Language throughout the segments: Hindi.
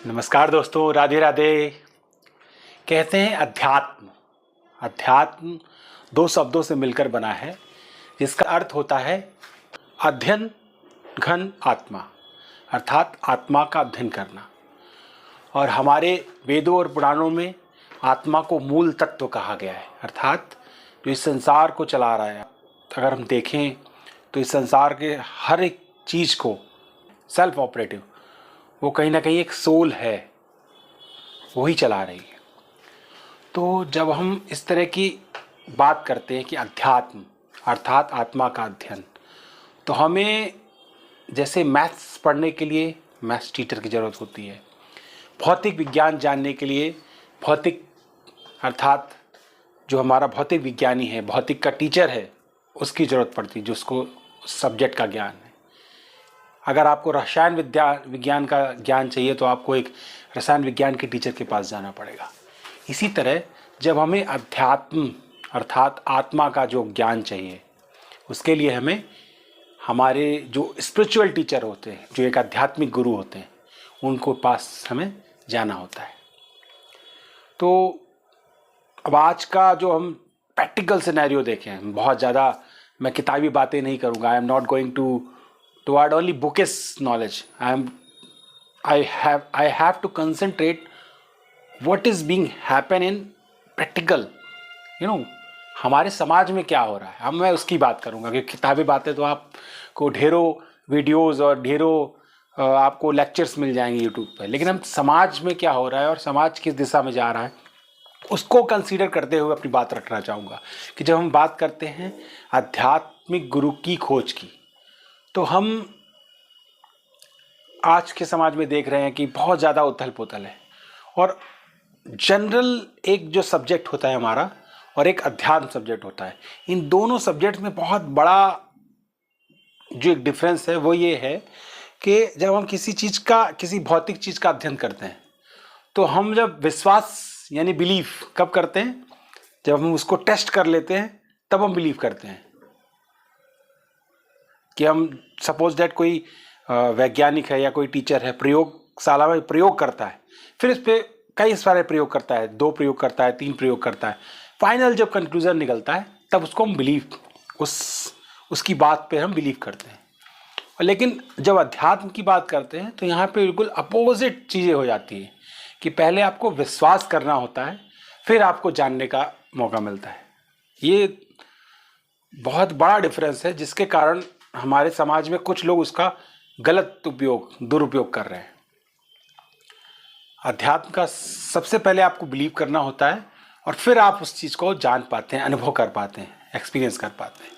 नमस्कार दोस्तों, राधे राधे। कहते हैं अध्यात्म। अध्यात्म दो शब्दों से मिलकर बना है, जिसका अर्थ होता है अध्ययन घन आत्मा, अर्थात आत्मा का अध्ययन करना। और हमारे वेदों और पुराणों में आत्मा को मूल तत्व कहा गया है, अर्थात जो इस संसार को चला रहा है। अगर हम देखें तो इस संसार के हर एक चीज़ को सेल्फ ऑपरेटिव, वो कहीं ना कहीं एक सोल है, वही चला रही है। तो जब हम इस तरह की बात करते हैं कि अध्यात्म अर्थात आत्मा का अध्ययन, तो हमें जैसे मैथ्स पढ़ने के लिए मैथ्स टीचर की ज़रूरत होती है, भौतिक विज्ञान जानने के लिए भौतिक अर्थात जो हमारा भौतिक विज्ञानी है, भौतिक का टीचर है, उसकी ज़रूरत पड़ती है, जो उसको सब्जेक्ट का ज्ञान है। अगर आपको रसायन विज्ञान का ज्ञान चाहिए तो आपको एक रसायन विज्ञान के टीचर के पास जाना पड़ेगा। इसी तरह जब हमें अध्यात्म अर्थात आत्मा का जो ज्ञान चाहिए, उसके लिए हमें हमारे जो स्पिरिचुअल टीचर होते हैं, जो एक आध्यात्मिक गुरु होते हैं, उनको पास हमें जाना होता है। तो अब आज का जो हम प्रैक्टिकल सिनेरियो देखें, बहुत ज़्यादा मैं किताबी बातें नहीं करूँगा। आई am not going to add only bookish knowledge. I have to concentrate what is being happen in practical, हमारे समाज में क्या हो रहा है। मैं उसकी बात करूँगा, क्योंकि किताबी बातें तो आपको ढेरों वीडियोस और ढेरों आपको लेक्चर्स मिल जाएंगे यूट्यूब पर, लेकिन हम समाज में क्या हो रहा है और समाज किस दिशा में जा रहा है, उसको कंसीडर करते हुए अपनी बात रखना चाहूँगा। कि जब हम बात करते हैं आध्यात्मिक गुरु की खोज की, तो हम आज के समाज में देख रहे हैं कि बहुत ज़्यादा उथल पुथल है। और जनरल एक जो सब्जेक्ट होता है हमारा और एक अध्यात्म सब्जेक्ट होता है, इन दोनों सब्जेक्ट में बहुत बड़ा जो एक डिफरेंस है वो ये है कि जब हम किसी भौतिक चीज़ का अध्ययन करते हैं, तो हम जब विश्वास यानी बिलीफ कब करते हैं, जब हम उसको टेस्ट कर लेते हैं तब हम बिलीव करते हैं। कि हम सपोज दैट कोई वैज्ञानिक है या कोई टीचर है, प्रयोगशाला में प्रयोग करता है, फिर इस पर कई सारे प्रयोग करता है, 2 प्रयोग करता है, 3 प्रयोग करता है, फाइनल जब कंक्लूजन निकलता है तब उसको हम बिलीव उसकी बात पे हम बिलीव करते हैं। लेकिन जब अध्यात्म की बात करते हैं तो यहाँ पे बिल्कुल अपोजिट चीज़ें हो जाती हैं कि पहले आपको विश्वास करना होता है, फिर आपको जानने का मौका मिलता है। ये बहुत बड़ा डिफरेंस है, जिसके कारण हमारे समाज में कुछ लोग उसका गलत दुरुपयोग कर रहे हैं। अध्यात्म का सबसे पहले आपको बिलीव करना होता है और फिर आप उस चीज़ को जान पाते हैं, अनुभव कर पाते हैं, एक्सपीरियंस कर पाते हैं।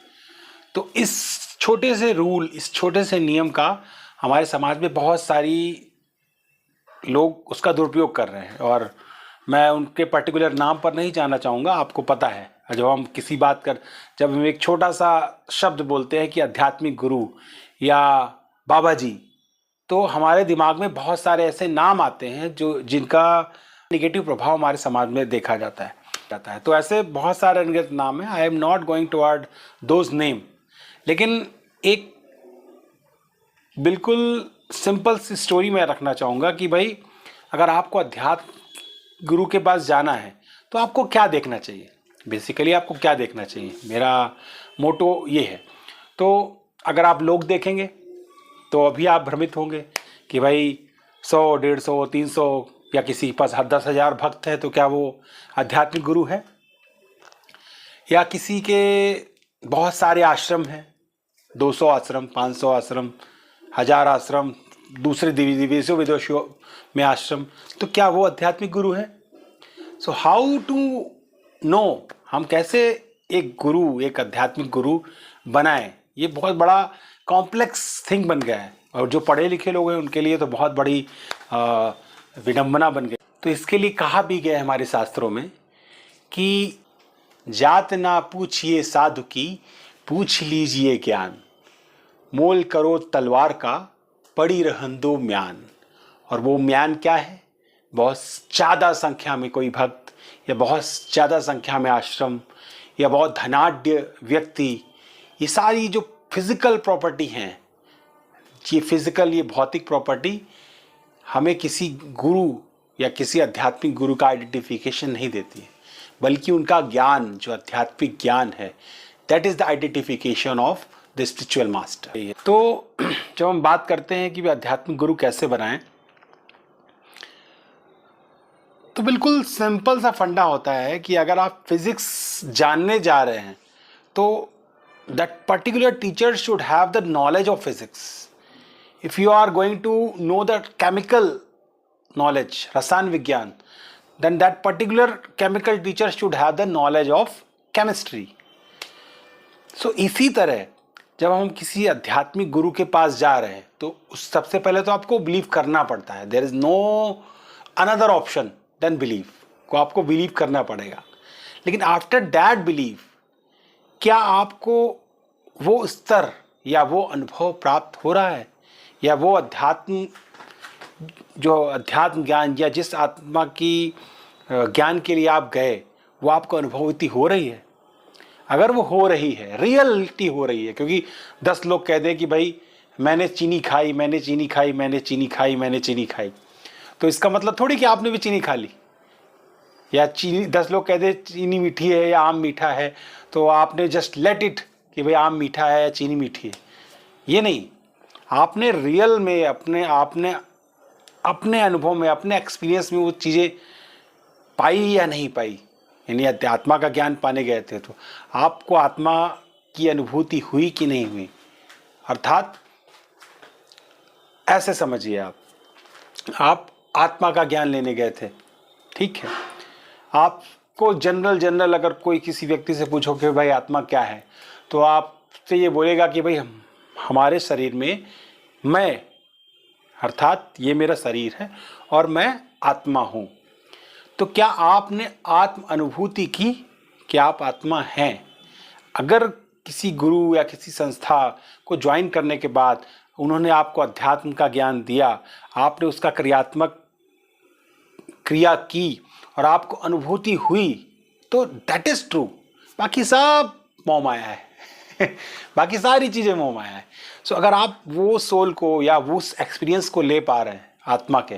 तो इस छोटे से रूल, इस छोटे से नियम का हमारे समाज में बहुत सारी लोग उसका दुरुपयोग कर रहे हैं, और मैं उनके पर्टिकुलर नाम पर नहीं जाना चाहूँगा। आपको पता है, जब हम एक छोटा सा शब्द बोलते हैं कि आध्यात्मिक गुरु या बाबा जी, तो हमारे दिमाग में बहुत सारे ऐसे नाम आते हैं जिनका नेगेटिव प्रभाव हमारे समाज में देखा जाता है। तो ऐसे बहुत सारे अनगिनत नाम हैं। I am not going to add those name, लेकिन एक बिल्कुल सिंपल सी स्टोरी मैं रखना चाहूँगा कि भाई, अगर आपको अध्यात्म गुरु के पास जाना है तो आपको क्या देखना चाहिए। बेसिकली आपको क्या देखना चाहिए, मेरा मोटो ये है। तो अगर आप लोग देखेंगे तो अभी आप भ्रमित होंगे कि भाई 100, 150, 300 या किसी के पास 10,000 भक्त है तो क्या वो आध्यात्मिक गुरु है। या किसी के बहुत सारे आश्रम हैं, 200 आश्रम, 500 आश्रम, 1000 आश्रम, दूसरे देशों विदेशों में आश्रम, तो क्या वो आध्यात्मिक गुरु है। सो हाउ टू नो, हम कैसे एक आध्यात्मिक गुरु बनाएं, ये बहुत बड़ा कॉम्प्लेक्स थिंग बन गया है। और जो पढ़े लिखे लोग हैं उनके लिए तो बहुत बड़ी विडंबना बन गई। तो इसके लिए कहा भी गया है हमारे शास्त्रों में कि जात ना पूछिए साधु की, पूछ लीजिए ज्ञान, मोल करो तलवार का, पड़ी रहन दो म्यान। और वो म्यान क्या है, बहुत ज़्यादा संख्या में कोई भक्त या बहुत ज़्यादा संख्या में आश्रम या बहुत धनाढ्य व्यक्ति, ये सारी जो फिजिकल प्रॉपर्टी हैं, ये भौतिक प्रॉपर्टी हमें किसी गुरु या किसी आध्यात्मिक गुरु का आइडेंटिफिकेशन नहीं देती है, बल्कि उनका ज्ञान, जो आध्यात्मिक ज्ञान है, that is the identification of the spiritual master. तो जब हम बात करते हैं कि आध्यात्मिक गुरु कैसे बनाएं, तो बिल्कुल सिंपल सा फंडा होता है कि अगर आप फिजिक्स जानने जा रहे हैं तो that particular teacher should have the knowledge of physics. If you are going to know the chemical knowledge, रसायन विज्ञान, then that particular chemical teacher should have the knowledge of chemistry. So इसी तरह जब हम किसी आध्यात्मिक गुरु के पास जा रहे हैं तो उस सबसे पहले तो आपको बिलीव करना पड़ता है। There is no another option than believe, को आपको बिलीव करना पड़ेगा। लेकिन आफ्टर दैट बिलीव, क्या आपको वो स्तर या वो अनुभव प्राप्त हो रहा है, या वो जो अध्यात्म ज्ञान या जिस आत्मा की ज्ञान के लिए आप गए, वो आपको अनुभूति हो रही है? अगर वो हो रही है, रियलिटी हो रही है, क्योंकि 10 लोग कह दें कि भाई मैंने चीनी खाई, मैंने चीनी खाई, मैंने चीनी खाई, मैंने चीनी खाई, तो इसका मतलब थोड़ी कि आपने भी चीनी खा ली। या चीनी 10 लोग कह दे चीनी मीठी है या आम मीठा है, तो आपने जस्ट लेट इट कि भाई आम मीठा है या चीनी मीठी है। ये नहीं, आपने रियल में अपने अनुभव में, अपने एक्सपीरियंस में वो चीज़ें पाई या नहीं पाई। यानी आत्मा का ज्ञान पाने गए थे तो आपको आत्मा की अनुभूति हुई कि नहीं हुई। अर्थात ऐसे समझिए, आप आत्मा का ज्ञान लेने गए थे, ठीक है। आपको जनरल अगर कोई किसी व्यक्ति से पूछो कि भाई आत्मा क्या है, तो आपसे ये बोलेगा कि भाई हमारे शरीर में मैं, अर्थात ये मेरा शरीर है और मैं आत्मा हूँ। तो क्या आपने आत्म अनुभूति की कि आप आत्मा हैं? अगर किसी गुरु या किसी संस्था को ज्वाइन करने के बाद उन्होंने आपको अध्यात्म का ज्ञान दिया, आपने उसका क्रिया की और आपको अनुभूति हुई, तो दैट इज ट्रू। बाकी सब मोह माया है बाकी सारी चीज़ें मोह माया है। सो अगर आप वो सोल को या वो एक्सपीरियंस को ले पा रहे हैं आत्मा के,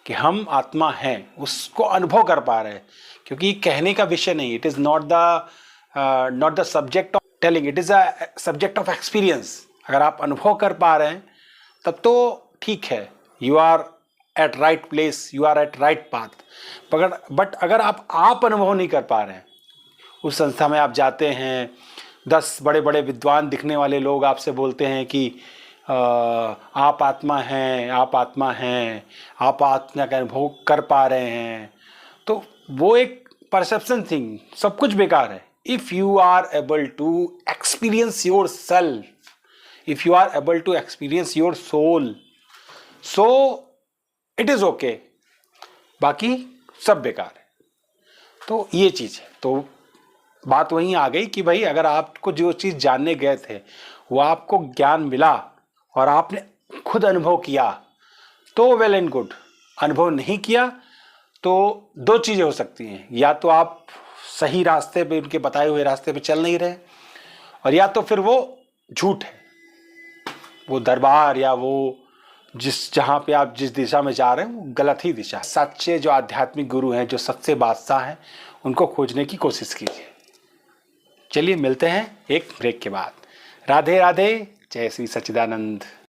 कि हम आत्मा हैं, उसको अनुभव कर पा रहे हैं, क्योंकि कहने का विषय नहीं, it is not the subject of telling, it is a subject of experience. अगर आप अनुभव कर पा रहे हैं तब तो ठीक है, you are at right place, you are at right path. But अगर आप अनुभव नहीं कर पा रहे हैं, उस संस्था में आप जाते हैं, 10 बड़े बड़े विद्वान दिखने वाले लोग आपसे बोलते हैं कि आप आत्मा हैं, आप आत्मा हैं, आप आत्मा का अनुभव कर पा रहे हैं, तो वो एक परसेप्शन थिंग, सब कुछ बेकार है। If you are able to experience yourself, if you are able to experience your soul, so it is okay, बाकी सब बेकार है। तो ये चीज़ है। तो बात वहीं आ गई कि भाई अगर आपको जो चीज़ जानने गए थे वो आपको ज्ञान मिला और आपने खुद अनुभव किया तो वेल एंड गुड। अनुभव नहीं किया तो 2 चीज़ें हो सकती हैं, या तो आप सही रास्ते पे, उनके बताए हुए रास्ते पे चल नहीं रहे, और या तो फिर वो झूठ है, वो दरबार या वो जहाँ पे आप जिस दिशा में जा रहे हैं वो गलत ही दिशा है। सच्चे जो आध्यात्मिक गुरु हैं, जो सच्चे बादशाह हैं, उनको खोजने की कोशिश कीजिए। चलिए मिलते हैं एक ब्रेक के बाद। राधे राधे, जय श्री सच्चिदानंद।